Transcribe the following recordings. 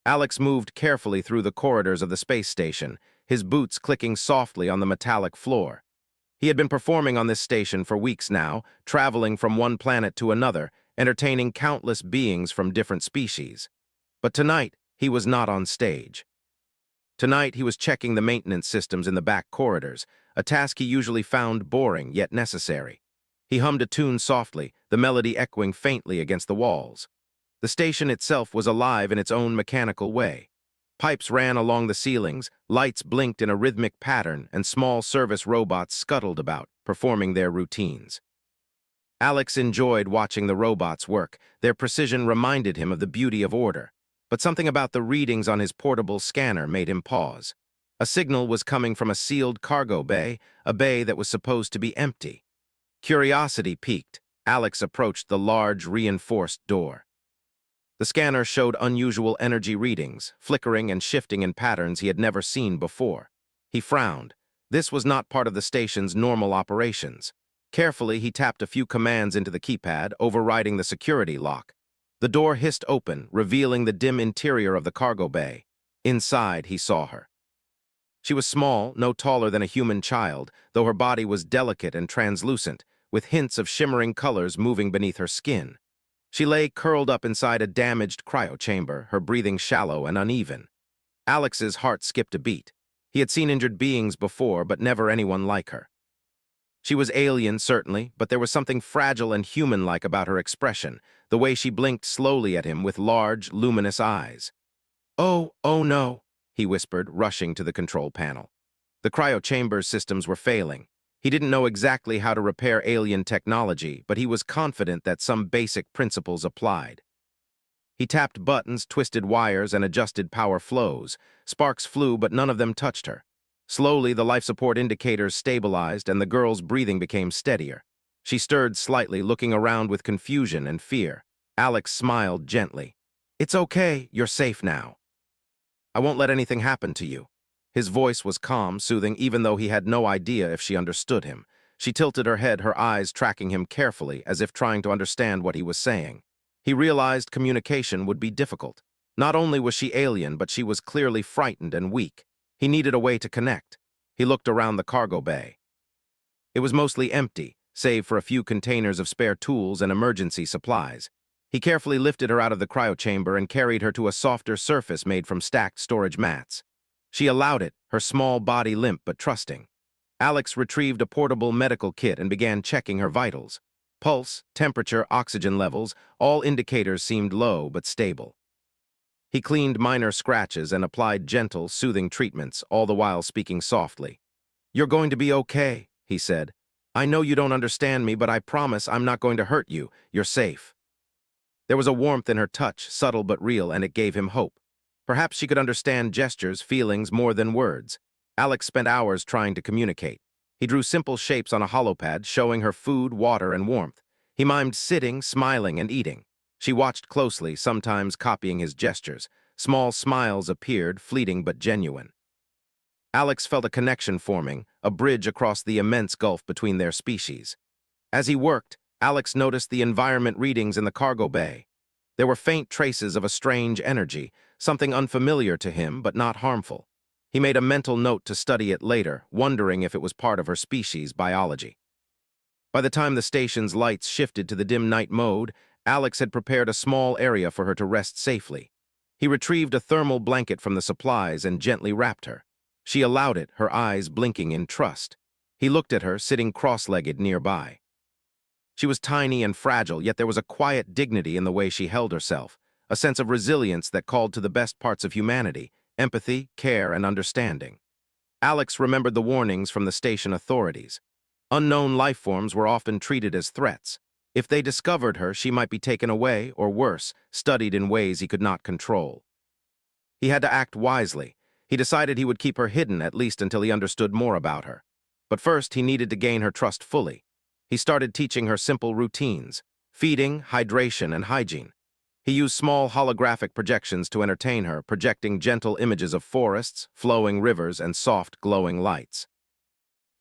Alex moved carefully through the corridors of the space station, his boots clicking softly on the metallic floor. He had been performing on this station for weeks now, traveling from one planet to another, entertaining countless beings from different species. But tonight, he was not on stage. Tonight, he was checking the maintenance systems in the back corridors, a task he usually found boring yet necessary. He hummed a tune softly, the melody echoing faintly against the walls. The station itself was alive in its own mechanical way. Pipes ran along the ceilings, lights blinked in a rhythmic pattern, and small service robots scuttled about, performing their routines. Alex enjoyed watching the robots work. Their precision reminded him of the beauty of order. But something about the readings on his portable scanner made him pause. A signal was coming from a sealed cargo bay, a bay that was supposed to be empty. Curiosity piqued. Alex approached the large, reinforced door. The scanner showed unusual energy readings, flickering and shifting in patterns he had never seen before. He frowned. This was not part of the station's normal operations. Carefully, he tapped a few commands into the keypad, overriding the security lock. The door hissed open, revealing the dim interior of the cargo bay. Inside, he saw her. She was small, no taller than a human child, though her body was delicate and translucent, with hints of shimmering colors moving beneath her skin. She lay curled up inside a damaged cryochamber, her breathing shallow and uneven. Alex's heart skipped a beat. He had seen injured beings before, but never anyone like her. She was alien, certainly, but there was something fragile and human-like about her expression, the way she blinked slowly at him with large, luminous eyes. "Oh no," he whispered, rushing to the control panel. The cryochamber's systems were failing. He didn't know exactly how to repair alien technology, but he was confident that some basic principles applied. He tapped buttons, twisted wires, and adjusted power flows. Sparks flew, but none of them touched her. Slowly, the life support indicators stabilized, and the girl's breathing became steadier. She stirred slightly, looking around with confusion and fear. Alex smiled gently. "It's okay, you're safe now. I won't let anything happen to you." His voice was calm, soothing, even though he had no idea if she understood him. She tilted her head, her eyes tracking him carefully, as if trying to understand what he was saying. He realized communication would be difficult. Not only was she alien, but she was clearly frightened and weak. He needed a way to connect. He looked around the cargo bay. It was mostly empty, save for a few containers of spare tools and emergency supplies. He carefully lifted her out of the cryochamber and carried her to a softer surface made from stacked storage mats. She allowed it, her small body limp but trusting. Alex retrieved a portable medical kit and began checking her vitals. Pulse, temperature, oxygen levels, all indicators seemed low but stable. He cleaned minor scratches and applied gentle, soothing treatments, all the while speaking softly. "You're going to be okay," he said. "I know you don't understand me, but I promise I'm not going to hurt you. You're safe." There was a warmth in her touch, subtle but real, and it gave him hope. Perhaps she could understand gestures, feelings, more than words. Alex spent hours trying to communicate. He drew simple shapes on a holopad, showing her food, water, and warmth. He mimed sitting, smiling, and eating. She watched closely, sometimes copying his gestures. Small smiles appeared, fleeting but genuine. Alex felt a connection forming, a bridge across the immense gulf between their species. As he worked, Alex noticed the environment readings in the cargo bay. There were faint traces of a strange energy, something unfamiliar to him but not harmful. He made a mental note to study it later, wondering if it was part of her species' biology. By the time the station's lights shifted to the dim night mode, Alex had prepared a small area for her to rest safely. He retrieved a thermal blanket from the supplies and gently wrapped her. She allowed it, her eyes blinking in trust. He looked at her, sitting cross-legged nearby. She was tiny and fragile, yet there was a quiet dignity in the way she held herself, a sense of resilience that called to the best parts of humanity, empathy, care, and understanding. Alex remembered the warnings from the station authorities. Unknown life forms were often treated as threats. If they discovered her, she might be taken away, or worse, studied in ways he could not control. He had to act wisely. He decided he would keep her hidden, at least until he understood more about her. But first, he needed to gain her trust fully. He started teaching her simple routines: feeding, hydration, and hygiene. He used small holographic projections to entertain her, projecting gentle images of forests, flowing rivers, and soft, glowing lights.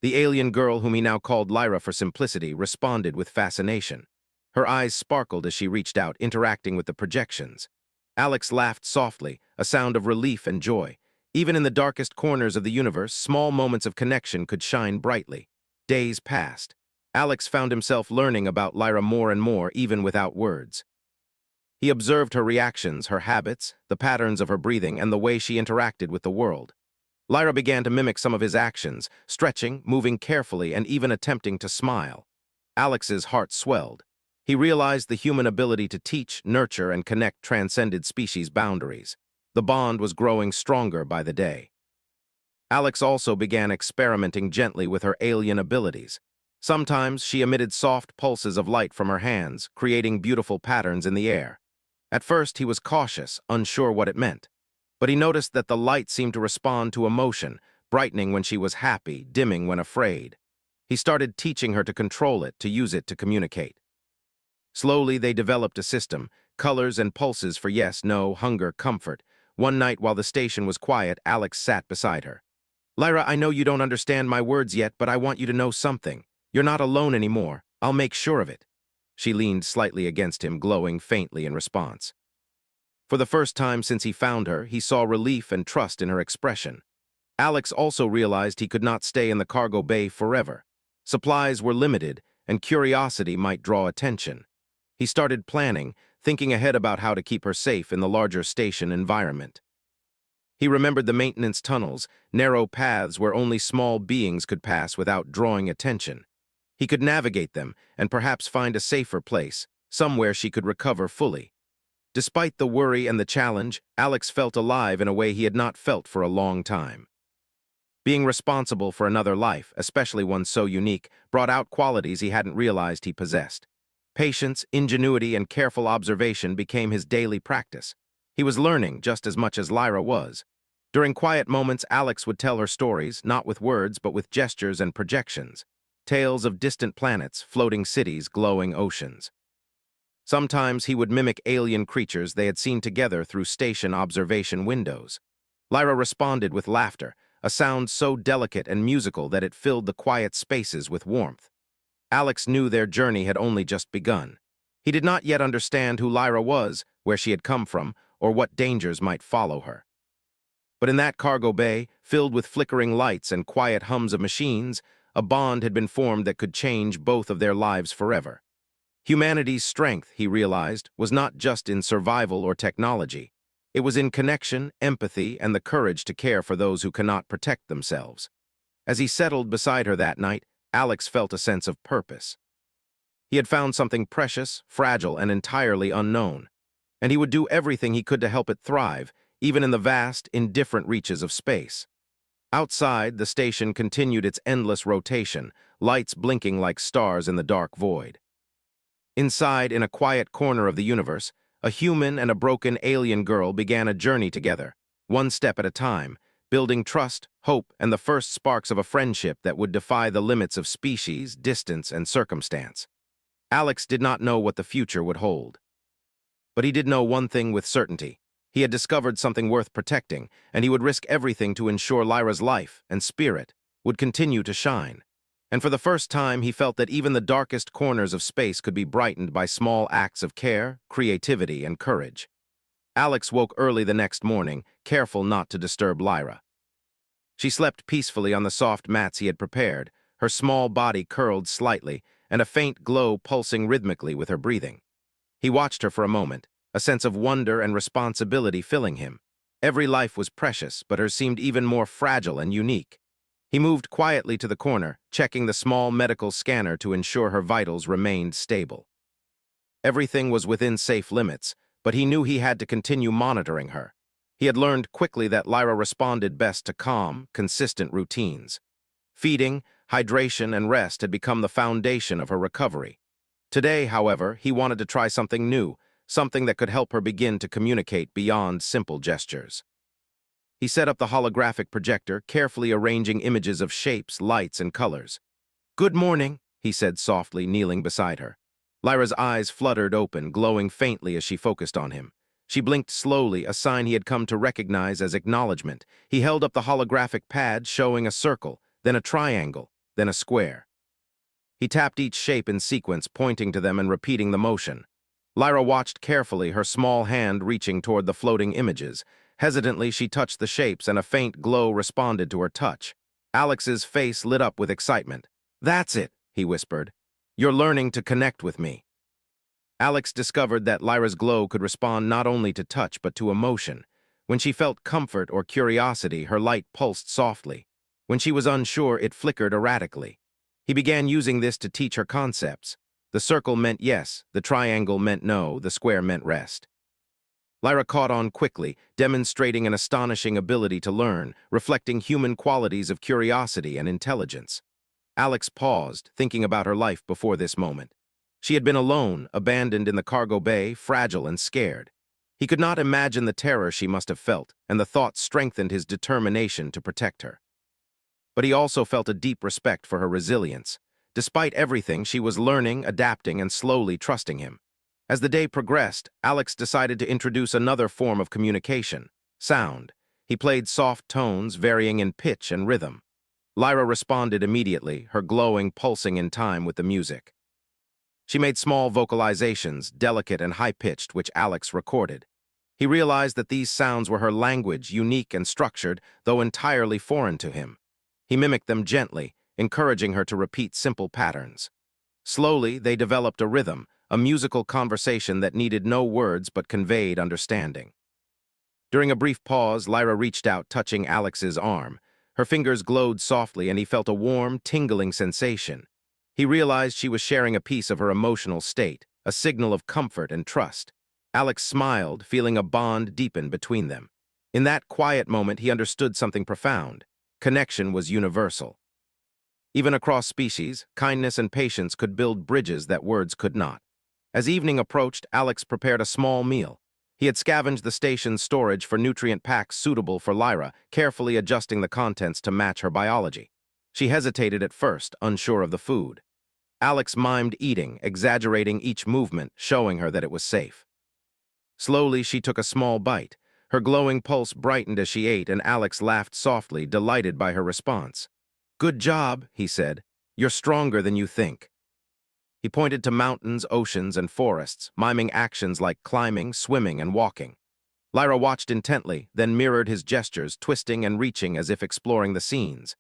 The alien girl, whom he now called Lyra for simplicity, responded with fascination. Her eyes sparkled as she reached out, interacting with the projections. Alex laughed softly, a sound of relief and joy. Even in the darkest corners of the universe, small moments of connection could shine brightly. Days passed. Alex found himself learning about Lyra more and more, even without words. He observed her reactions, her habits, the patterns of her breathing, and the way she interacted with the world. Lyra began to mimic some of his actions, stretching, moving carefully, and even attempting to smile. Alex's heart swelled. He realized the human ability to teach, nurture, and connect transcended species boundaries. The bond was growing stronger by the day. Alex also began experimenting gently with her alien abilities. Sometimes she emitted soft pulses of light from her hands, creating beautiful patterns in the air. At first, he was cautious, unsure what it meant. But he noticed that the light seemed to respond to emotion, brightening when she was happy, dimming when afraid. He started teaching her to control it, to use it to communicate. Slowly, they developed a system, colors and pulses for yes, no, hunger, comfort. One night while the station was quiet, Alex sat beside her. Lyra, I know you don't understand my words yet, but I want you to know something. You're not alone anymore. I'll make sure of it. She leaned slightly against him, glowing faintly in response. For the first time since he found her, he saw relief and trust in her expression. Alex also realized he could not stay in the cargo bay forever. Supplies were limited, and curiosity might draw attention. He started planning, thinking ahead about how to keep her safe in the larger station environment. He remembered the maintenance tunnels, narrow paths where only small beings could pass without drawing attention. He could navigate them and perhaps find a safer place, somewhere she could recover fully. Despite the worry and the challenge, Alex felt alive in a way he had not felt for a long time. Being responsible for another life, especially one so unique, brought out qualities he hadn't realized he possessed. Patience, ingenuity, and careful observation became his daily practice. He was learning just as much as Lyra was. During quiet moments, Alex would tell her stories, not with words, but with gestures and projections. Tales of distant planets, floating cities, glowing oceans. Sometimes he would mimic alien creatures they had seen together through station observation windows. Lyra responded with laughter, a sound so delicate and musical that it filled the quiet spaces with warmth. Alex knew their journey had only just begun. He did not yet understand who Lyra was, where she had come from, or what dangers might follow her. But in that cargo bay, filled with flickering lights and quiet hums of machines, a bond had been formed that could change both of their lives forever. Humanity's strength, he realized, was not just in survival or technology. It was in connection, empathy, and the courage to care for those who cannot protect themselves. As he settled beside her that night, Alex felt a sense of purpose. He had found something precious, fragile, and entirely unknown, and he would do everything he could to help it thrive, even in the vast, indifferent reaches of space. Outside, the station continued its endless rotation, lights blinking like stars in the dark void. Inside, in a quiet corner of the universe, a human and a broken alien girl began a journey together, one step at a time, building trust, hope, and the first sparks of a friendship that would defy the limits of species, distance, and circumstance. Alex did not know what the future would hold. But he did know one thing with certainty. He had discovered something worth protecting, and he would risk everything to ensure Lyra's life and spirit would continue to shine. And for the first time, he felt that even the darkest corners of space could be brightened by small acts of care, creativity, and courage. Alex woke early the next morning, careful not to disturb Lyra. She slept peacefully on the soft mats he had prepared, her small body curled slightly, and a faint glow pulsing rhythmically with her breathing. He watched her for a moment, a sense of wonder and responsibility filling him. Every life was precious, but hers seemed even more fragile and unique. He moved quietly to the corner, checking the small medical scanner to ensure her vitals remained stable. Everything was within safe limits, but he knew he had to continue monitoring her. He had learned quickly that Lyra responded best to calm, consistent routines. Feeding, hydration, and rest had become the foundation of her recovery. Today, however, he wanted to try something new, something that could help her begin to communicate beyond simple gestures. He set up the holographic projector, carefully arranging images of shapes, lights, and colors. "Good morning," he said softly, kneeling beside her. Lyra's eyes fluttered open, glowing faintly as she focused on him. She blinked slowly, a sign he had come to recognize as acknowledgement. He held up the holographic pad, showing a circle, then a triangle, then a square. He tapped each shape in sequence, pointing to them and repeating the motion. Lyra watched carefully, her small hand reaching toward the floating images. Hesitantly, she touched the shapes, and a faint glow responded to her touch. Alex's face lit up with excitement. "That's it," he whispered. "You're learning to connect with me." Alex discovered that Lyra's glow could respond not only to touch but to emotion. When she felt comfort or curiosity, her light pulsed softly. When she was unsure, it flickered erratically. He began using this to teach her concepts. The circle meant yes, the triangle meant no, the square meant rest. Lyra caught on quickly, demonstrating an astonishing ability to learn, reflecting human qualities of curiosity and intelligence. Alex paused, thinking about her life before this moment. She had been alone, abandoned in the cargo bay, fragile and scared. He could not imagine the terror she must have felt, and the thought strengthened his determination to protect her. But he also felt a deep respect for her resilience. Despite everything, she was learning, adapting, and slowly trusting him. As the day progressed, Alex decided to introduce another form of communication: sound. He played soft tones, varying in pitch and rhythm. Lyra responded immediately, her glowing pulsing in time with the music. She made small vocalizations, delicate and high-pitched, which Alex recorded. He realized that these sounds were her language, unique and structured, though entirely foreign to him. He mimicked them gently, encouraging her to repeat simple patterns. Slowly, they developed a rhythm, a musical conversation that needed no words but conveyed understanding. During a brief pause, Lyra reached out, touching Alex's arm. Her fingers glowed softly, and he felt a warm, tingling sensation. He realized she was sharing a piece of her emotional state, a signal of comfort and trust. Alex smiled, feeling a bond deepen between them. In that quiet moment, he understood something profound. Connection was universal. Even across species, kindness and patience could build bridges that words could not. As evening approached, Alex prepared a small meal. He had scavenged the station's storage for nutrient packs suitable for Lyra, carefully adjusting the contents to match her biology. She hesitated at first, unsure of the food. Alex mimed eating, exaggerating each movement, showing her that it was safe. Slowly, she took a small bite. Her glowing pulse brightened as she ate, and Alex laughed softly, delighted by her response. "Good job," he said. "You're stronger than you think." He pointed to mountains, oceans, and forests, miming actions like climbing, swimming, and walking. Lyra watched intently, then mirrored his gestures, twisting and reaching as if exploring the scenes.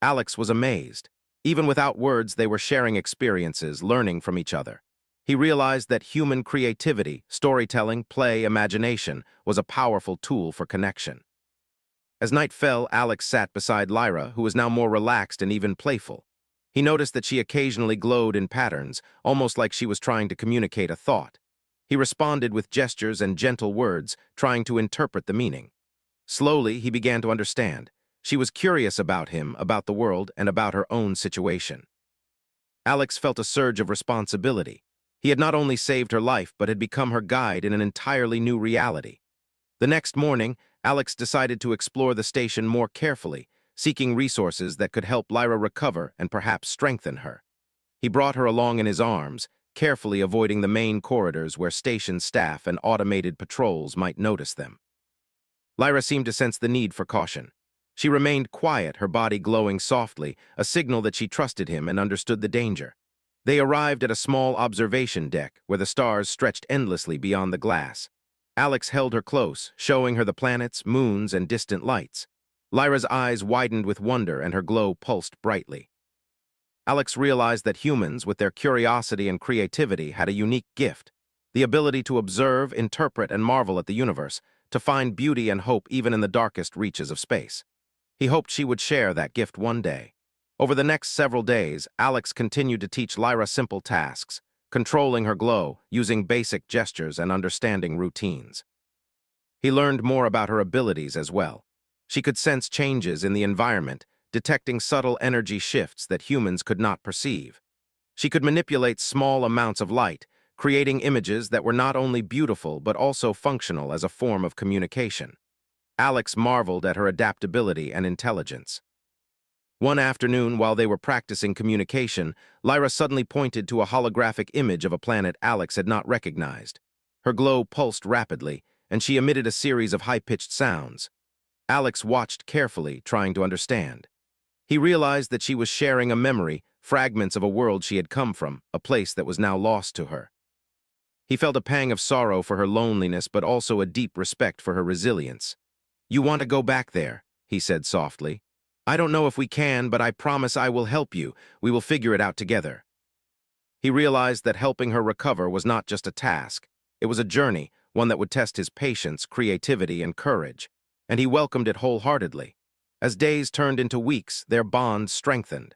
Alex was amazed. Even without words, they were sharing experiences, learning from each other. He realized that human creativity, storytelling, play, imagination was a powerful tool for connection. As night fell, Alex sat beside Lyra, who was now more relaxed and even playful. He noticed that she occasionally glowed in patterns, almost like she was trying to communicate a thought. He responded with gestures and gentle words, trying to interpret the meaning. Slowly, he began to understand. She was curious about him, about the world, and about her own situation. Alex felt a surge of responsibility. He had not only saved her life, but had become her guide in an entirely new reality. The next morning, Alex decided to explore the station more carefully, seeking resources that could help Lyra recover and perhaps strengthen her. He brought her along in his arms, carefully avoiding the main corridors where station staff and automated patrols might notice them. Lyra seemed to sense the need for caution. She remained quiet, her body glowing softly, a signal that she trusted him and understood the danger. They arrived at a small observation deck where the stars stretched endlessly beyond the glass. Alex held her close, showing her the planets, moons, and distant lights. Lyra's eyes widened with wonder and her glow pulsed brightly. Alex realized that humans, with their curiosity and creativity, had a unique gift: the ability to observe, interpret, and marvel at the universe, to find beauty and hope even in the darkest reaches of space. He hoped she would share that gift one day. Over the next several days, Alex continued to teach Lyra simple tasks, controlling her glow, using basic gestures, and understanding routines. He learned more about her abilities as well. She could sense changes in the environment, detecting subtle energy shifts that humans could not perceive. She could manipulate small amounts of light, creating images that were not only beautiful but also functional as a form of communication. Alex marveled at her adaptability and intelligence. One afternoon, while they were practicing communication, Lyra suddenly pointed to a holographic image of a planet Alex had not recognized. Her glow pulsed rapidly, and she emitted a series of high-pitched sounds. Alex watched carefully, trying to understand. He realized that she was sharing a memory, fragments of a world she had come from, a place that was now lost to her. He felt a pang of sorrow for her loneliness, but also a deep respect for her resilience. "You want to go back there," he said softly. "I don't know if we can, but I promise I will help you. We will figure it out together." He realized that helping her recover was not just a task. It was a journey, one that would test his patience, creativity, and courage. And he welcomed it wholeheartedly. As days turned into weeks, their bond strengthened.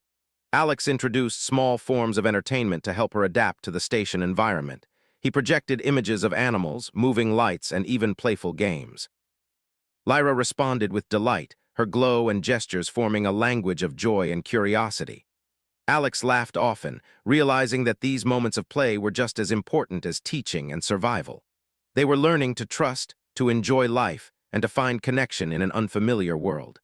Alex introduced small forms of entertainment to help her adapt to the station environment. He projected images of animals, moving lights, and even playful games. Lyra responded with delight, her glow and gestures forming a language of joy and curiosity. Alex laughed often, realizing that these moments of play were just as important as teaching and survival. They were learning to trust, to enjoy life, and to find connection in an unfamiliar world.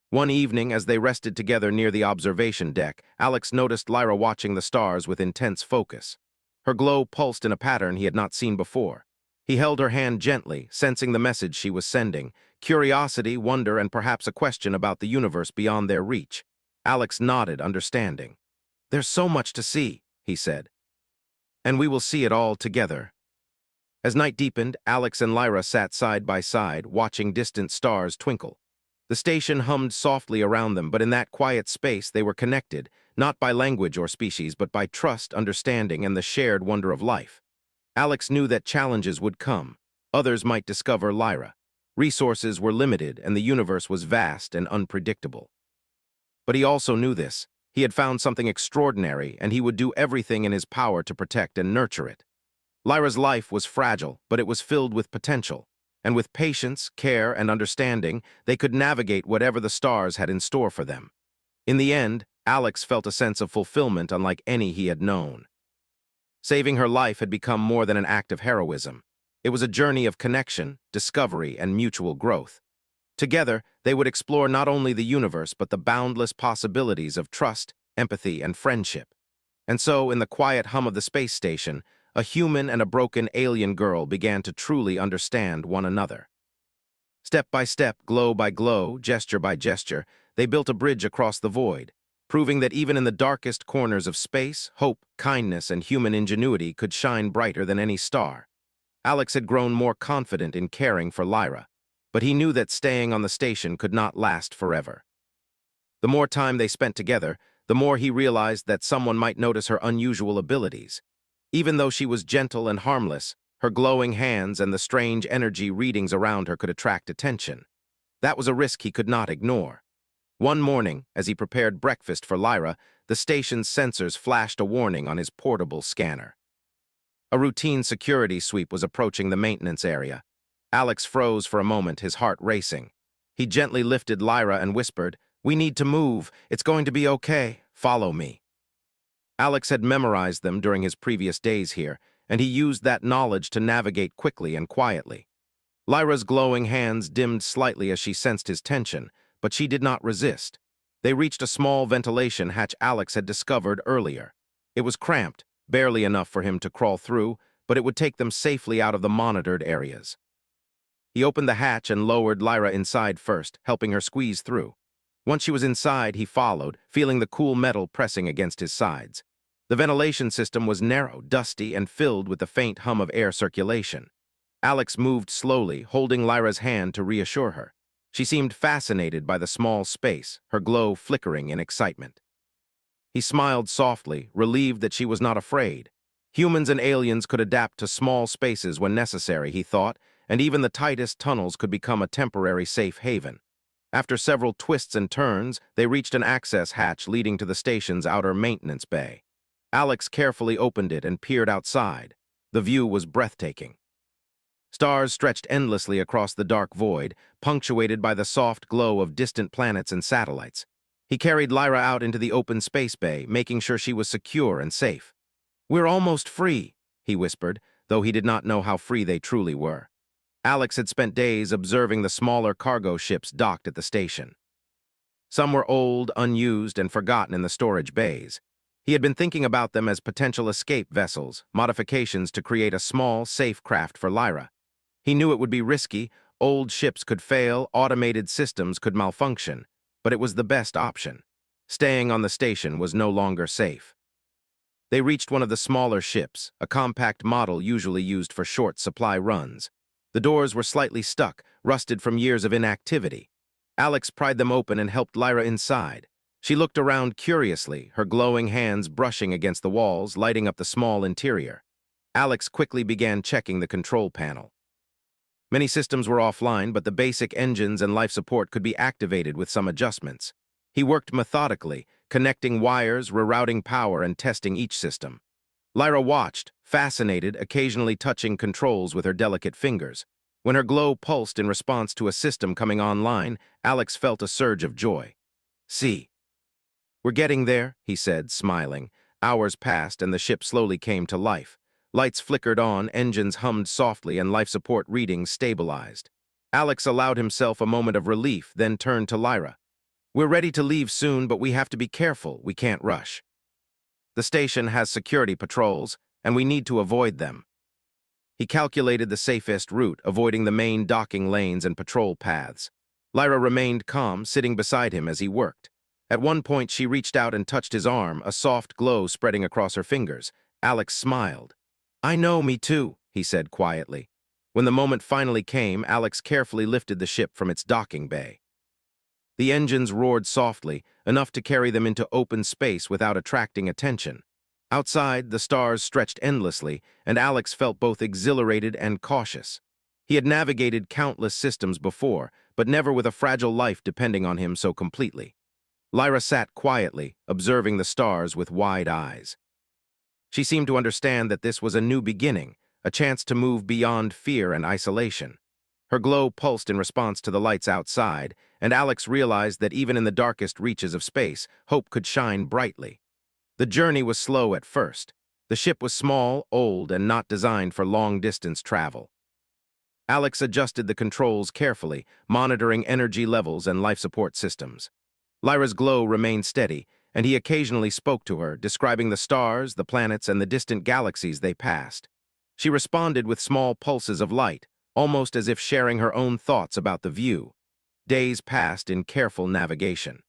One evening, as they rested together near the observation deck, Alex noticed Lyra watching the stars with intense focus. Her glow pulsed in a pattern he had not seen before. He held her hand gently, sensing the message she was sending: curiosity, wonder, and perhaps a question about the universe beyond their reach. Alex nodded, understanding. "There's so much to see," he said. "And we will see it all together." As night deepened, Alex and Lyra sat side by side, watching distant stars twinkle. The station hummed softly around them, but in that quiet space they were connected, not by language or species, but by trust, understanding, and the shared wonder of life. Alex knew that challenges would come. Others might discover Lyra. Resources were limited, and the universe was vast and unpredictable. But he also knew this. He had found something extraordinary, and he would do everything in his power to protect and nurture it. Lyra's life was fragile, but it was filled with potential. And with patience, care, and understanding, they could navigate whatever the stars had in store for them. In the end, Alex felt a sense of fulfillment unlike any he had known. Saving her life had become more than an act of heroism. It was a journey of connection, discovery, and mutual growth. Together, they would explore not only the universe but the boundless possibilities of trust, empathy, and friendship. And so, in the quiet hum of the space station, a human and a broken alien girl began to truly understand one another. Step by step, glow by glow, gesture by gesture, they built a bridge across the void, proving that even in the darkest corners of space, hope, kindness, and human ingenuity could shine brighter than any star. Alex had grown more confident in caring for Lyra, but he knew that staying on the station could not last forever. The more time they spent together, the more he realized that someone might notice her unusual abilities. Even though she was gentle and harmless, her glowing hands and the strange energy readings around her could attract attention. That was a risk he could not ignore. One morning, as he prepared breakfast for Lyra, the station's sensors flashed a warning on his portable scanner. A routine security sweep was approaching the maintenance area. Alex froze for a moment, his heart racing. He gently lifted Lyra and whispered, "We need to move. It's going to be okay. Follow me." Alex had memorized them during his previous days here, and he used that knowledge to navigate quickly and quietly. Lyra's glowing hands dimmed slightly as she sensed his tension, but she did not resist. They reached a small ventilation hatch Alex had discovered earlier. It was cramped, barely enough for him to crawl through, but it would take them safely out of the monitored areas. He opened the hatch and lowered Lyra inside first, helping her squeeze through. Once she was inside, he followed, feeling the cool metal pressing against his sides. The ventilation system was narrow, dusty, and filled with the faint hum of air circulation. Alex moved slowly, holding Lyra's hand to reassure her. She seemed fascinated by the small space, her glow flickering in excitement. He smiled softly, relieved that she was not afraid. Humans and aliens could adapt to small spaces when necessary, he thought, and even the tightest tunnels could become a temporary safe haven. After several twists and turns, they reached an access hatch leading to the station's outer maintenance bay. Alex carefully opened it and peered outside. The view was breathtaking. Stars stretched endlessly across the dark void, punctuated by the soft glow of distant planets and satellites. He carried Lyra out into the open space bay, making sure she was secure and safe. "We're almost free," he whispered, though he did not know how free they truly were. Alex had spent days observing the smaller cargo ships docked at the station. Some were old, unused, and forgotten in the storage bays. He had been thinking about them as potential escape vessels, modifications to create a small, safe craft for Lyra. He knew it would be risky, old ships could fail, automated systems could malfunction, but it was the best option. Staying on the station was no longer safe. They reached one of the smaller ships, a compact model usually used for short supply runs. The doors were slightly stuck, rusted from years of inactivity. Alex pried them open and helped Lyra inside. She looked around curiously, her glowing hands brushing against the walls, lighting up the small interior. Alex quickly began checking the control panel. Many systems were offline, but the basic engines and life support could be activated with some adjustments. He worked methodically, connecting wires, rerouting power, and testing each system. Lyra watched, fascinated, occasionally touching controls with her delicate fingers. When her glow pulsed in response to a system coming online, Alex felt a surge of joy. "See. We're getting there," he said, smiling. Hours passed, and the ship slowly came to life. Lights flickered on, engines hummed softly, and life support readings stabilized. Alex allowed himself a moment of relief, then turned to Lyra. "We're ready to leave soon, but we have to be careful. We can't rush. The station has security patrols, and we need to avoid them." He calculated the safest route, avoiding the main docking lanes and patrol paths. Lyra remained calm, sitting beside him as he worked. At one point, she reached out and touched his arm, a soft glow spreading across her fingers. Alex smiled. "I know, me too," he said quietly. When the moment finally came, Alex carefully lifted the ship from its docking bay. The engines roared softly, enough to carry them into open space without attracting attention. Outside, the stars stretched endlessly, and Alex felt both exhilarated and cautious. He had navigated countless systems before, but never with a fragile life depending on him so completely. Lyra sat quietly, observing the stars with wide eyes. She seemed to understand that this was a new beginning, a chance to move beyond fear and isolation. Her glow pulsed in response to the lights outside, and Alex realized that even in the darkest reaches of space, hope could shine brightly. The journey was slow at first. The ship was small, old, and not designed for long-distance travel. Alex adjusted the controls carefully, monitoring energy levels and life support systems. Lyra's glow remained steady, and he occasionally spoke to her, describing the stars, the planets, and the distant galaxies they passed. She responded with small pulses of light, almost as if sharing her own thoughts about the view. Days passed in careful navigation.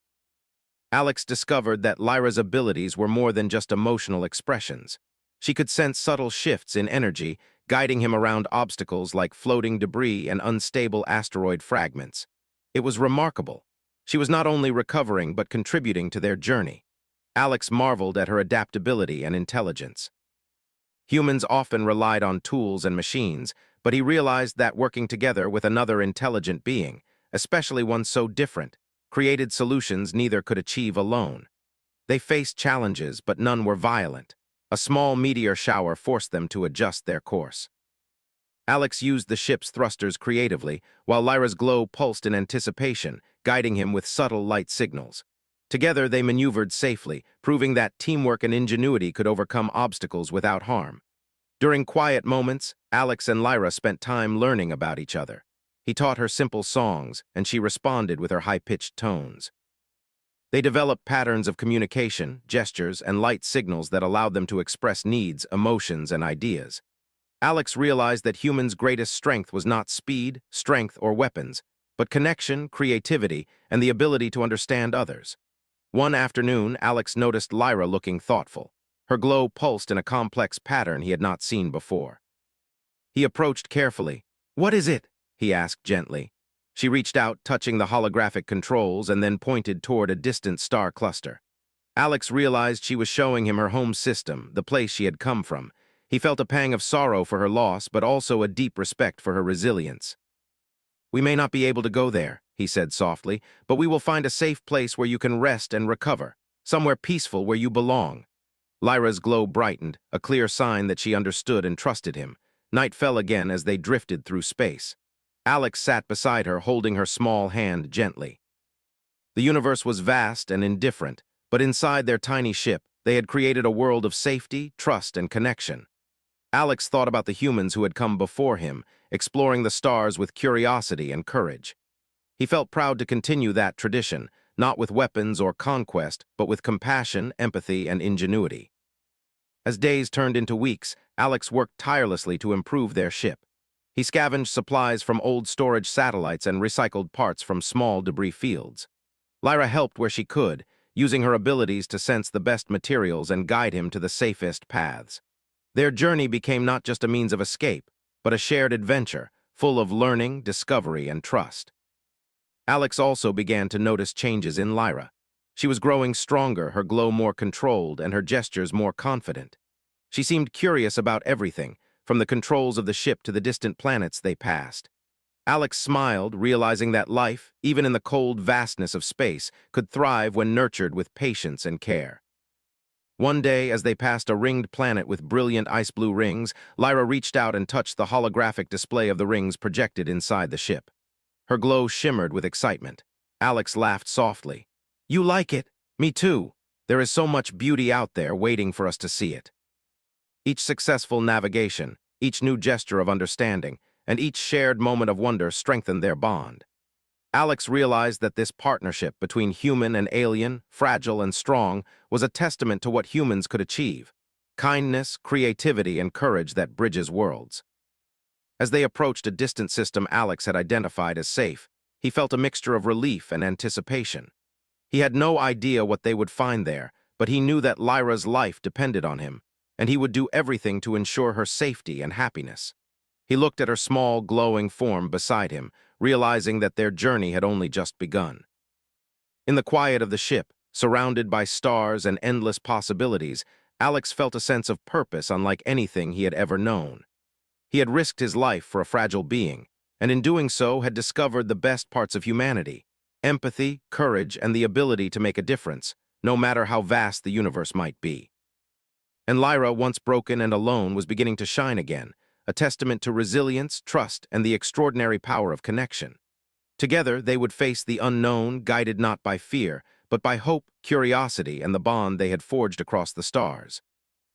Alex discovered that Lyra's abilities were more than just emotional expressions. She could sense subtle shifts in energy, guiding him around obstacles like floating debris and unstable asteroid fragments. It was remarkable. She was not only recovering but contributing to their journey. Alex marveled at her adaptability and intelligence. Humans often relied on tools and machines, but he realized that working together with another intelligent being, especially one so different, created solutions neither could achieve alone. They faced challenges, but none were violent. A small meteor shower forced them to adjust their course. Alex used the ship's thrusters creatively, while Lyra's glow pulsed in anticipation, guiding him with subtle light signals. Together, they maneuvered safely, proving that teamwork and ingenuity could overcome obstacles without harm. During quiet moments, Alex and Lyra spent time learning about each other. He taught her simple songs, and she responded with her high-pitched tones. They developed patterns of communication, gestures, and light signals that allowed them to express needs, emotions, and ideas. Alex realized that humans' greatest strength was not speed, strength, or weapons, but connection, creativity, and the ability to understand others. One afternoon, Alex noticed Lyra looking thoughtful. Her glow pulsed in a complex pattern he had not seen before. He approached carefully. "What is it?" he asked gently. She reached out, touching the holographic controls, and then pointed toward a distant star cluster. Alex realized she was showing him her home system, the place she had come from. He felt a pang of sorrow for her loss, but also a deep respect for her resilience. "We may not be able to go there," he said softly, "but we will find a safe place where you can rest and recover, somewhere peaceful where you belong." Lyra's glow brightened, a clear sign that she understood and trusted him. Night fell again as they drifted through space. Alex sat beside her, holding her small hand gently. The universe was vast and indifferent, but inside their tiny ship, they had created a world of safety, trust, and connection. Alex thought about the humans who had come before him, exploring the stars with curiosity and courage. He felt proud to continue that tradition, not with weapons or conquest, but with compassion, empathy, and ingenuity. As days turned into weeks, Alex worked tirelessly to improve their ship. He scavenged supplies from old storage satellites and recycled parts from small debris fields. Lyra helped where she could, using her abilities to sense the best materials and guide him to the safest paths. Their journey became not just a means of escape, but a shared adventure, full of learning, discovery, and trust. Alex also began to notice changes in Lyra. She was growing stronger, her glow more controlled, and her gestures more confident. She seemed curious about everything, from the controls of the ship to the distant planets they passed. Alex smiled, realizing that life, even in the cold vastness of space, could thrive when nurtured with patience and care. One day, as they passed a ringed planet with brilliant ice-blue rings, Lyra reached out and touched the holographic display of the rings projected inside the ship. Her glow shimmered with excitement. Alex laughed softly. "You like it? Me too. There is so much beauty out there waiting for us to see it." Each successful navigation, each new gesture of understanding, and each shared moment of wonder strengthened their bond. Alex realized that this partnership between human and alien, fragile and strong, was a testament to what humans could achieve: kindness, creativity, and courage that bridges worlds. As they approached a distant system Alex had identified as safe, he felt a mixture of relief and anticipation. He had no idea what they would find there, but he knew that Lyra's life depended on him, and he would do everything to ensure her safety and happiness. He looked at her small, glowing form beside him, realizing that their journey had only just begun. In the quiet of the ship, surrounded by stars and endless possibilities, Alex felt a sense of purpose unlike anything he had ever known. He had risked his life for a fragile being, and in doing so had discovered the best parts of humanity: empathy, courage, and the ability to make a difference, no matter how vast the universe might be. And Lyra, once broken and alone, was beginning to shine again, a testament to resilience, trust, and the extraordinary power of connection. Together, they would face the unknown, guided not by fear, but by hope, curiosity, and the bond they had forged across the stars.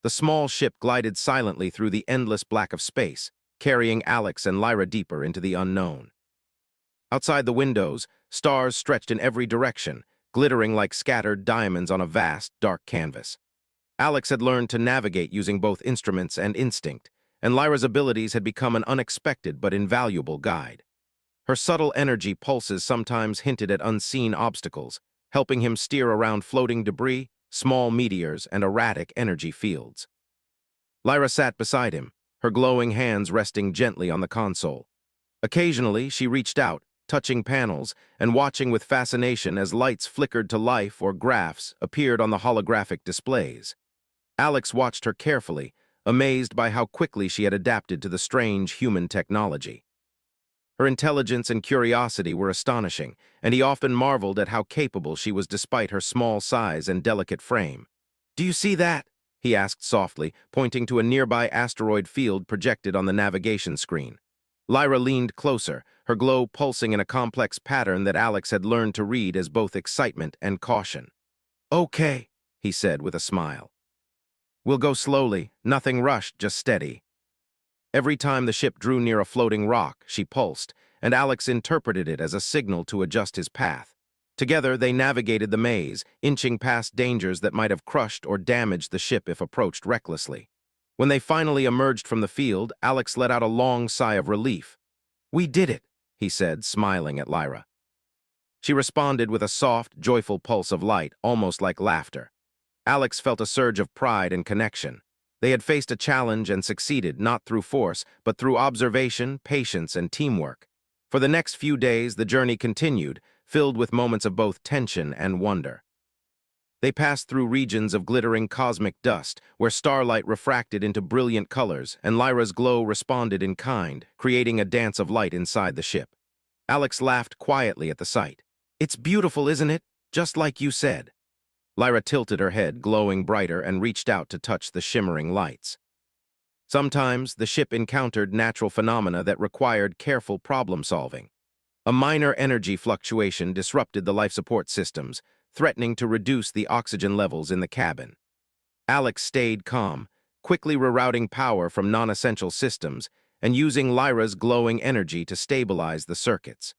The small ship glided silently through the endless black of space, carrying Alex and Lyra deeper into the unknown. Outside the windows, stars stretched in every direction, glittering like scattered diamonds on a vast, dark canvas. Alex had learned to navigate using both instruments and instinct, and Lyra's abilities had become an unexpected but invaluable guide. Her subtle energy pulses sometimes hinted at unseen obstacles, helping him steer around floating debris, small meteors, and erratic energy fields. Lyra sat beside him, her glowing hands resting gently on the console. Occasionally, she reached out, touching panels, and watching with fascination as lights flickered to life or graphs appeared on the holographic displays. Alex watched her carefully, amazed by how quickly she had adapted to the strange human technology. Her intelligence and curiosity were astonishing, and he often marveled at how capable she was despite her small size and delicate frame. "Do you see that?" he asked softly, pointing to a nearby asteroid field projected on the navigation screen. Lyra leaned closer, her glow pulsing in a complex pattern that Alex had learned to read as both excitement and caution. "Okay," he said with a smile. "We'll go slowly, nothing rushed, just steady." Every time the ship drew near a floating rock, she pulsed, and Alex interpreted it as a signal to adjust his path. Together, they navigated the maze, inching past dangers that might have crushed or damaged the ship if approached recklessly. When they finally emerged from the field, Alex let out a long sigh of relief. "We did it," he said, smiling at Lyra. She responded with a soft, joyful pulse of light, almost like laughter. Alex felt a surge of pride and connection. They had faced a challenge and succeeded, not through force, but through observation, patience, and teamwork. For the next few days, the journey continued, filled with moments of both tension and wonder. They passed through regions of glittering cosmic dust, where starlight refracted into brilliant colors, and Lyra's glow responded in kind, creating a dance of light inside the ship. Alex laughed quietly at the sight. "It's beautiful, isn't it? Just like you said." Lyra tilted her head, glowing brighter, and reached out to touch the shimmering lights. Sometimes, the ship encountered natural phenomena that required careful problem-solving. A minor energy fluctuation disrupted the life support systems, threatening to reduce the oxygen levels in the cabin. Alex stayed calm, quickly rerouting power from non-essential systems and using Lyra's glowing energy to stabilize the circuits.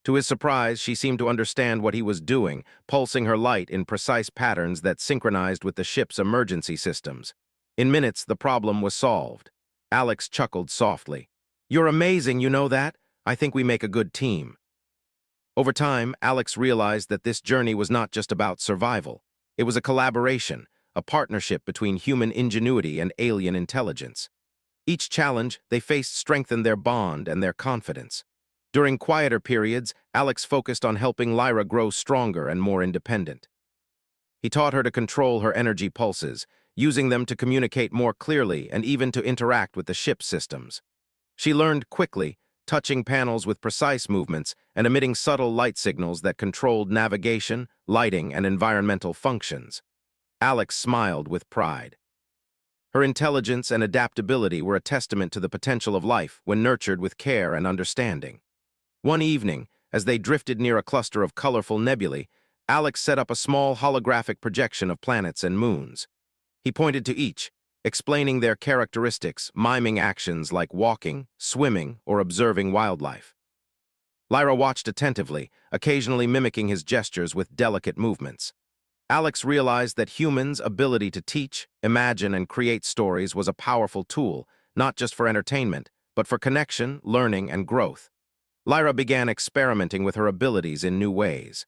To his surprise, she seemed to understand what he was doing, pulsing her light in precise patterns that synchronized with the ship's emergency systems. In minutes, the problem was solved. Alex chuckled softly. "You're amazing, you know that? I think we make a good team." Over time, Alex realized that this journey was not just about survival. It was a collaboration, a partnership between human ingenuity and alien intelligence. Each challenge they faced strengthened their bond and their confidence. During quieter periods, Alex focused on helping Lyra grow stronger and more independent. He taught her to control her energy pulses, using them to communicate more clearly and even to interact with the ship's systems. She learned quickly, touching panels with precise movements and emitting subtle light signals that controlled navigation, lighting, and environmental functions. Alex smiled with pride. Her intelligence and adaptability were a testament to the potential of life when nurtured with care and understanding. One evening, as they drifted near a cluster of colorful nebulae, Alex set up a small holographic projection of planets and moons. He pointed to each, explaining their characteristics, miming actions like walking, swimming, or observing wildlife. Lyra watched attentively, occasionally mimicking his gestures with delicate movements. Alex realized that humans' ability to teach, imagine, and create stories was a powerful tool, not just for entertainment, but for connection, learning, and growth. Lyra began experimenting with her abilities in new ways.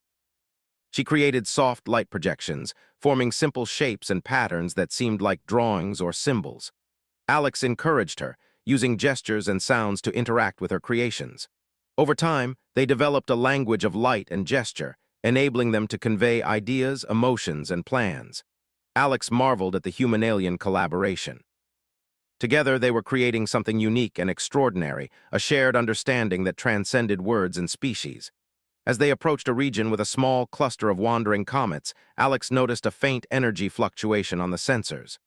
She created soft light projections, forming simple shapes and patterns that seemed like drawings or symbols. Alex encouraged her, using gestures and sounds to interact with her creations. Over time, they developed a language of light and gesture, enabling them to convey ideas, emotions, and plans. Alex marveled at the human-alien collaboration. Together, they were creating something unique and extraordinary, a shared understanding that transcended words and species. As they approached a region with a small cluster of wandering comets, Alex noticed a faint energy fluctuation on the sensors.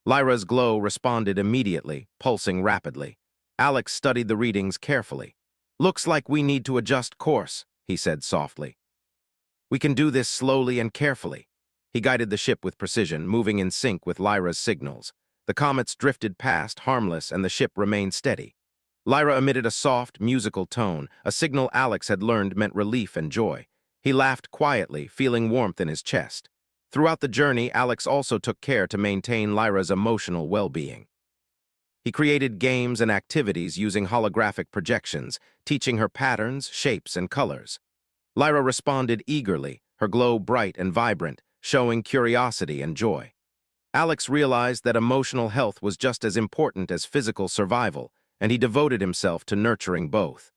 Lyra's glow responded immediately, pulsing rapidly. Alex studied the readings carefully. "Looks like we need to adjust course," he said softly. "We can do this slowly and carefully." He guided the ship with precision, moving in sync with Lyra's signals. The comets drifted past, harmless, and the ship remained steady. Lyra emitted a soft, musical tone, a signal Alex had learned meant relief and joy. He laughed quietly, feeling warmth in his chest. Throughout the journey, Alex also took care to maintain Lyra's emotional well-being. He created games and activities using holographic projections, teaching her patterns, shapes, and colors. Lyra responded eagerly, her glow bright and vibrant, showing curiosity and joy. Alex realized that emotional health was just as important as physical survival, and he devoted himself to nurturing both.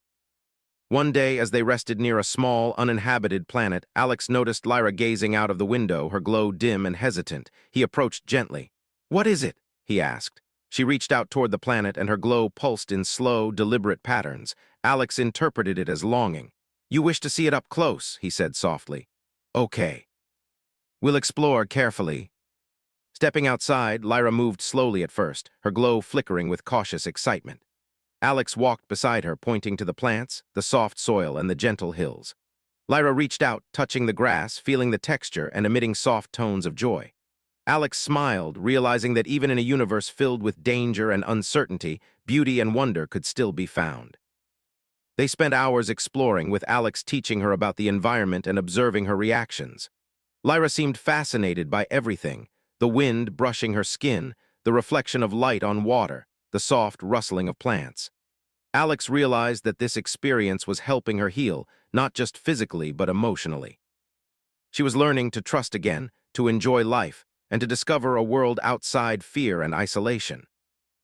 One day, as they rested near a small, uninhabited planet, Alex noticed Lyra gazing out of the window, her glow dim and hesitant. He approached gently. "What is it?" he asked. She reached out toward the planet, and her glow pulsed in slow, deliberate patterns. Alex interpreted it as longing. "You wish to see it up close," he said softly. "Okay. We'll explore carefully." Stepping outside, Lyra moved slowly at first, her glow flickering with cautious excitement. Alex walked beside her, pointing to the plants, the soft soil, and the gentle hills. Lyra reached out, touching the grass, feeling the texture, and emitting soft tones of joy. Alex smiled, realizing that even in a universe filled with danger and uncertainty, beauty and wonder could still be found. They spent hours exploring, with Alex teaching her about the environment and observing her reactions. Lyra seemed fascinated by everything: the wind brushing her skin, the reflection of light on water, the soft rustling of plants. Alex realized that this experience was helping her heal, not just physically but emotionally. She was learning to trust again, to enjoy life, and to discover a world outside fear and isolation.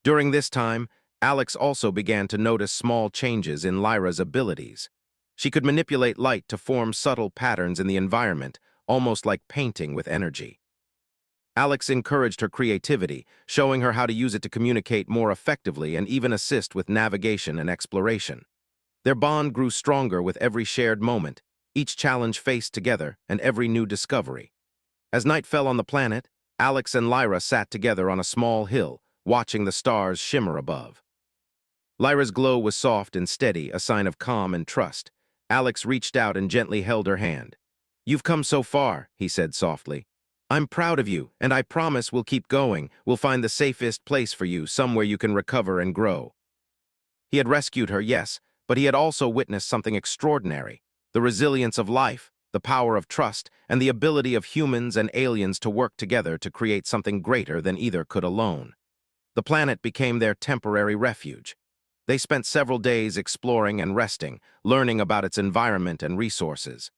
During this time, Alex also began to notice small changes in Lyra's abilities. She could manipulate light to form subtle patterns in the environment, almost like painting with energy. Alex encouraged her creativity, showing her how to use it to communicate more effectively and even assist with navigation and exploration. Their bond grew stronger with every shared moment, each challenge faced together, and every new discovery. As night fell on the planet, Alex and Lyra sat together on a small hill, watching the stars shimmer above. Lyra's glow was soft and steady, a sign of calm and trust. Alex reached out and gently held her hand. "You've come so far," he said softly. "I'm proud of you, and I promise we'll keep going. We'll find the safest place for you, somewhere you can recover and grow." He had rescued her, yes, but he had also witnessed something extraordinary: the resilience of life, the power of trust, and the ability of humans and aliens to work together to create something greater than either could alone. The planet became their temporary refuge. They spent several days exploring and resting, learning about its environment and resources.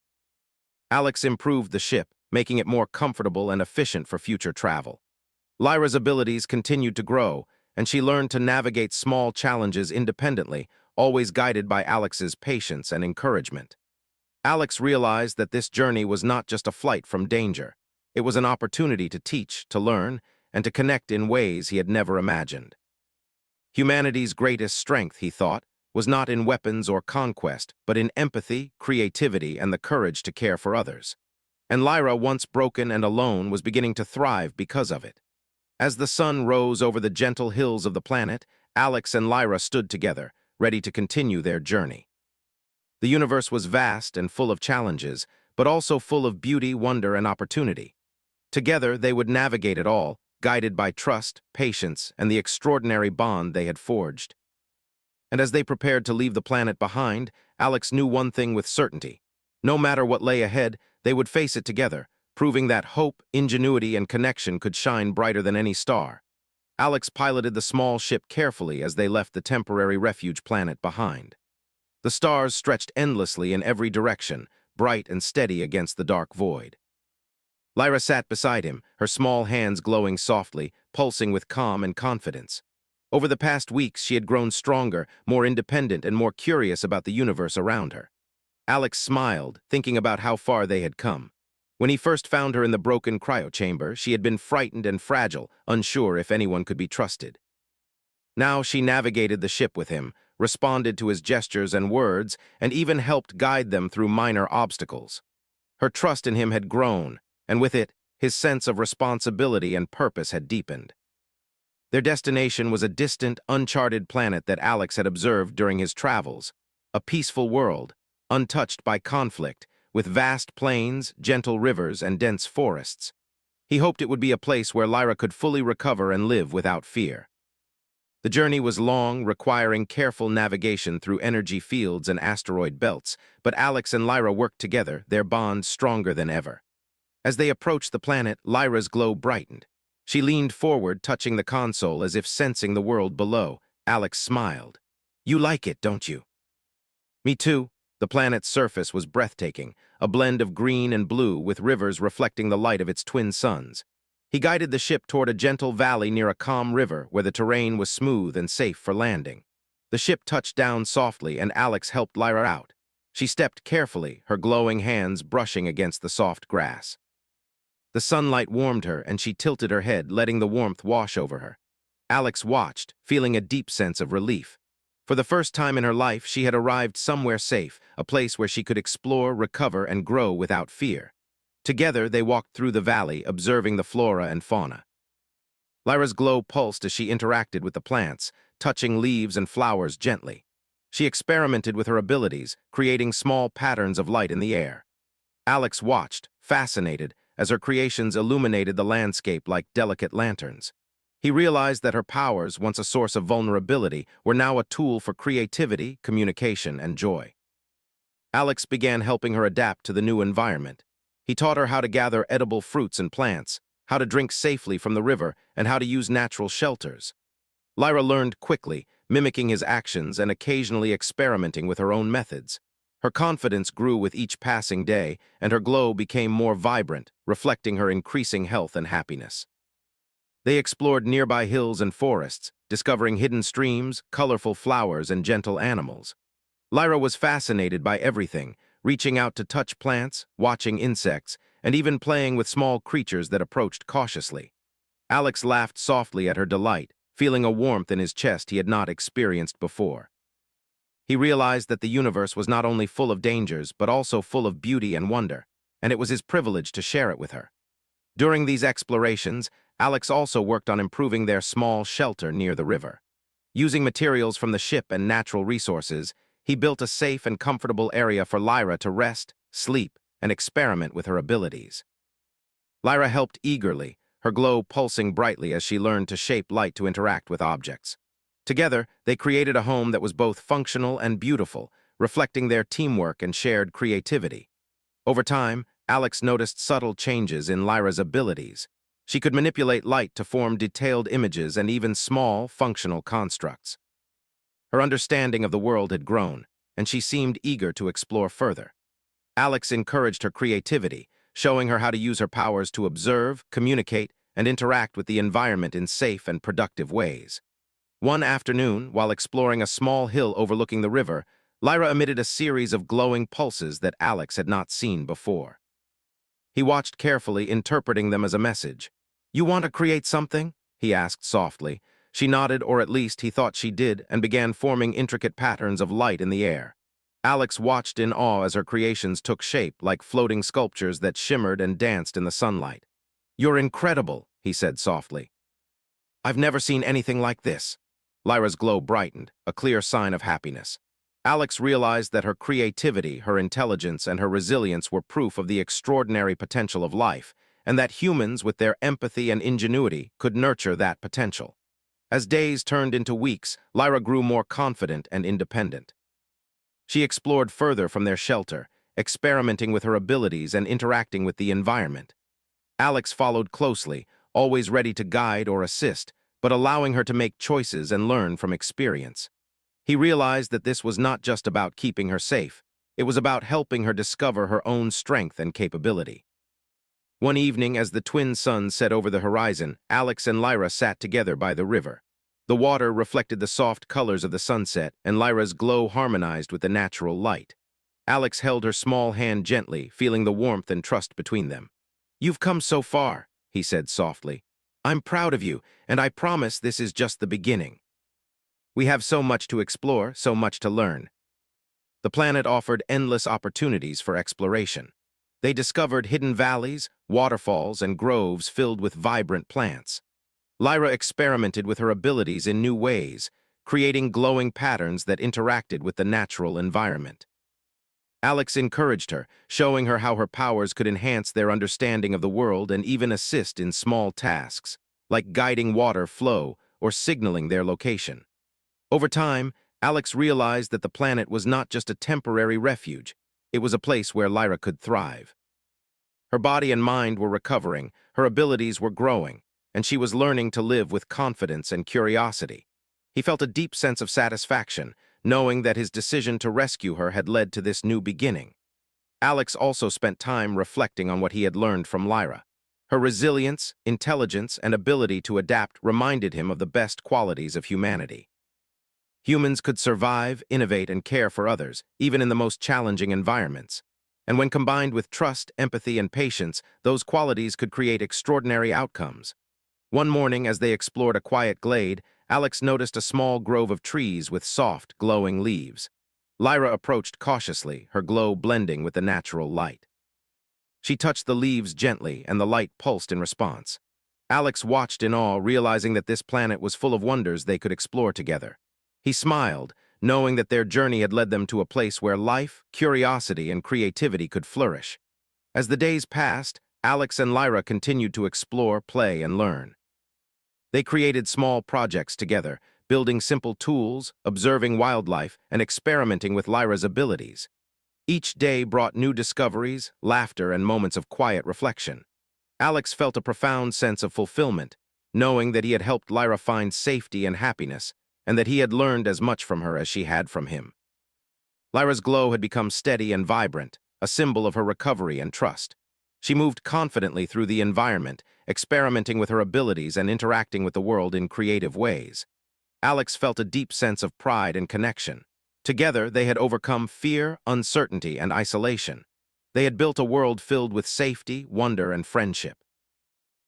Alex improved the ship, making it more comfortable and efficient for future travel. Lyra's abilities continued to grow, and she learned to navigate small challenges independently, always guided by Alex's patience and encouragement. Alex realized that this journey was not just a flight from danger. It was an opportunity to teach, to learn, and to connect in ways he had never imagined. Humanity's greatest strength, he thought, was not in weapons or conquest, but in empathy, creativity, and the courage to care for others. And Lyra, once broken and alone, was beginning to thrive because of it. As the sun rose over the gentle hills of the planet, Alex and Lyra stood together, ready to continue their journey. The universe was vast and full of challenges, but also full of beauty, wonder, and opportunity. Together, they would navigate it all, guided by trust, patience, and the extraordinary bond they had forged. And as they prepared to leave the planet behind, Alex knew one thing with certainty. No matter what lay ahead, they would face it together, proving that hope, ingenuity, and connection could shine brighter than any star. Alex piloted the small ship carefully as they left the temporary refuge planet behind. The stars stretched endlessly in every direction, bright and steady against the dark void. Lyra sat beside him, her small hands glowing softly, pulsing with calm and confidence. Over the past weeks, she had grown stronger, more independent, and more curious about the universe around her. Alex smiled, thinking about how far they had come. When he first found her in the broken cryochamber, she had been frightened and fragile, unsure if anyone could be trusted. Now she navigated the ship with him, responded to his gestures and words, and even helped guide them through minor obstacles. Her trust in him had grown, and with it, his sense of responsibility and purpose had deepened. Their destination was a distant, uncharted planet that Alex had observed during his travels, a peaceful world, untouched by conflict, with vast plains, gentle rivers, and dense forests. He hoped it would be a place where Lyra could fully recover and live without fear. The journey was long, requiring careful navigation through energy fields and asteroid belts, but Alex and Lyra worked together, their bond stronger than ever. As they approached the planet, Lyra's glow brightened. She leaned forward, touching the console as if sensing the world below. Alex smiled. "You like it, don't you?" "Me too." The planet's surface was breathtaking, a blend of green and blue with rivers reflecting the light of its twin suns. He guided the ship toward a gentle valley near a calm river where the terrain was smooth and safe for landing. The ship touched down softly and Alex helped Lyra out. She stepped carefully, her glowing hands brushing against the soft grass. The sunlight warmed her and she tilted her head, letting the warmth wash over her. Alex watched, feeling a deep sense of relief. For the first time in her life, she had arrived somewhere safe, a place where she could explore, recover, and grow without fear. Together, they walked through the valley, observing the flora and fauna. Lyra's glow pulsed as she interacted with the plants, touching leaves and flowers gently. She experimented with her abilities, creating small patterns of light in the air. Alex watched, fascinated, as her creations illuminated the landscape like delicate lanterns. He realized that her powers, once a source of vulnerability, were now a tool for creativity, communication, and joy. Alex began helping her adapt to the new environment. He taught her how to gather edible fruits and plants, how to drink safely from the river, and how to use natural shelters. Lyra learned quickly, mimicking his actions and occasionally experimenting with her own methods. Her confidence grew with each passing day, and her glow became more vibrant, reflecting her increasing health and happiness. They explored nearby hills and forests, discovering hidden streams, colorful flowers, and gentle animals. Lyra was fascinated by everything, reaching out to touch plants, watching insects, and even playing with small creatures that approached cautiously. Alex laughed softly at her delight, feeling a warmth in his chest he had not experienced before. He realized that the universe was not only full of dangers, but also full of beauty and wonder, and it was his privilege to share it with her. During these explorations, Alex also worked on improving their small shelter near the river. Using materials from the ship and natural resources, he built a safe and comfortable area for Lyra to rest, sleep, and experiment with her abilities. Lyra helped eagerly, her glow pulsing brightly as she learned to shape light to interact with objects. Together, they created a home that was both functional and beautiful, reflecting their teamwork and shared creativity. Over time, Alex noticed subtle changes in Lyra's abilities. She could manipulate light to form detailed images and even small, functional constructs. Her understanding of the world had grown, and she seemed eager to explore further. Alex encouraged her creativity, showing her how to use her powers to observe, communicate, and interact with the environment in safe and productive ways. One afternoon, while exploring a small hill overlooking the river, Lyra emitted a series of glowing pulses that Alex had not seen before. He watched carefully, interpreting them as a message. "You want to create something?" he asked softly. She nodded, or at least he thought she did, and began forming intricate patterns of light in the air. Alex watched in awe as her creations took shape like floating sculptures that shimmered and danced in the sunlight. "You're incredible," he said softly. "I've never seen anything like this." Lyra's glow brightened, a clear sign of happiness. Alex realized that her creativity, her intelligence, and her resilience were proof of the extraordinary potential of life, and that humans, with their empathy and ingenuity, could nurture that potential. As days turned into weeks, Lyra grew more confident and independent. She explored further from their shelter, experimenting with her abilities and interacting with the environment. Alex followed closely, always ready to guide or assist, but allowing her to make choices and learn from experience. He realized that this was not just about keeping her safe. It was about helping her discover her own strength and capability. One evening, as the twin suns set over the horizon, Alex and Lyra sat together by the river. The water reflected the soft colors of the sunset, and Lyra's glow harmonized with the natural light. Alex held her small hand gently, feeling the warmth and trust between them. "You've come so far," he said softly. "I'm proud of you, and I promise this is just the beginning. We have so much to explore, so much to learn." The planet offered endless opportunities for exploration. They discovered hidden valleys, waterfalls, and groves filled with vibrant plants. Lyra experimented with her abilities in new ways, creating glowing patterns that interacted with the natural environment. Alex encouraged her, showing her how her powers could enhance their understanding of the world and even assist in small tasks, like guiding water flow or signaling their location. Over time, Alex realized that the planet was not just a temporary refuge. It was a place where Lyra could thrive. Her body and mind were recovering, her abilities were growing, and she was learning to live with confidence and curiosity. He felt a deep sense of satisfaction, knowing that his decision to rescue her had led to this new beginning. Alex also spent time reflecting on what he had learned from Lyra. Her resilience, intelligence, and ability to adapt reminded him of the best qualities of humanity. Humans could survive, innovate, and care for others, even in the most challenging environments. And when combined with trust, empathy, and patience, those qualities could create extraordinary outcomes. One morning, as they explored a quiet glade, Alex noticed a small grove of trees with soft, glowing leaves. Lyra approached cautiously, her glow blending with the natural light. She touched the leaves gently, and the light pulsed in response. Alex watched in awe, realizing that this planet was full of wonders they could explore together. He smiled, knowing that their journey had led them to a place where life, curiosity, and creativity could flourish. As the days passed, Alex and Lyra continued to explore, play, and learn. They created small projects together, building simple tools, observing wildlife, and experimenting with Lyra's abilities. Each day brought new discoveries, laughter, and moments of quiet reflection. Alex felt a profound sense of fulfillment, knowing that he had helped Lyra find safety and happiness, and that he had learned as much from her as she had from him. Lyra's glow had become steady and vibrant, a symbol of her recovery and trust. She moved confidently through the environment, experimenting with her abilities and interacting with the world in creative ways. Alex felt a deep sense of pride and connection. Together, they had overcome fear, uncertainty, and isolation. They had built a world filled with safety, wonder, and friendship.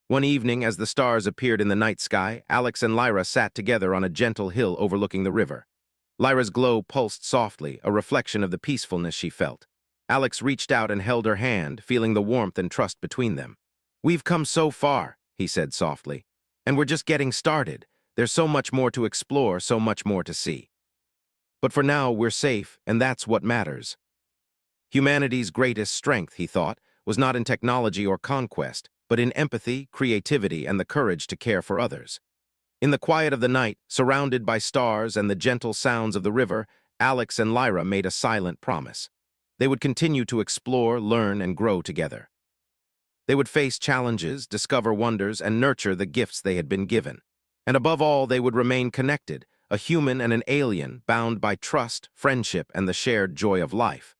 One evening, as the stars appeared in the night sky, Alex and Lyra sat together on a gentle hill overlooking the river. Lyra's glow pulsed softly, a reflection of the peacefulness she felt. Alex reached out and held her hand, feeling the warmth and trust between them. "We've come so far," he said softly, "and we're just getting started. There's so much more to explore, so much more to see. But for now, we're safe, and that's what matters." Humanity's greatest strength, he thought, was not in technology or conquest, but in empathy, creativity, and the courage to care for others. In the quiet of the night, surrounded by stars and the gentle sounds of the river, Alex and Lyra made a silent promise. They would continue to explore, learn, and grow together. They would face challenges, discover wonders, and nurture the gifts they had been given. And above all, they would remain connected, a human and an alien bound by trust, friendship, and the shared joy of life.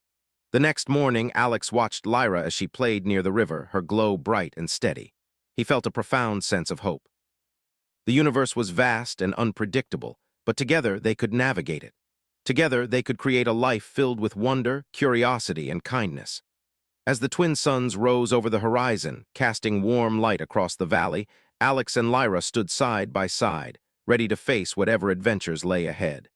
The next morning, Alex watched Lyra as she played near the river, her glow bright and steady. He felt a profound sense of hope. The universe was vast and unpredictable, but together they could navigate it. Together they could create a life filled with wonder, curiosity, and kindness. As the twin suns rose over the horizon, casting warm light across the valley, Alex and Lyra stood side by side, ready to face whatever adventures lay ahead.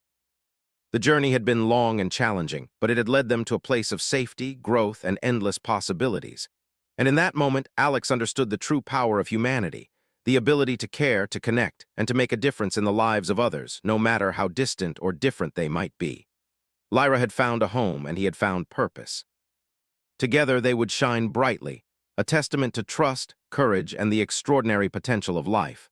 The journey had been long and challenging, but it had led them to a place of safety, growth, and endless possibilities. And in that moment, Alex understood the true power of humanity, the ability to care, to connect, and to make a difference in the lives of others, no matter how distant or different they might be. Lyra had found a home, and he had found purpose. Together they would shine brightly, a testament to trust, courage, and the extraordinary potential of life.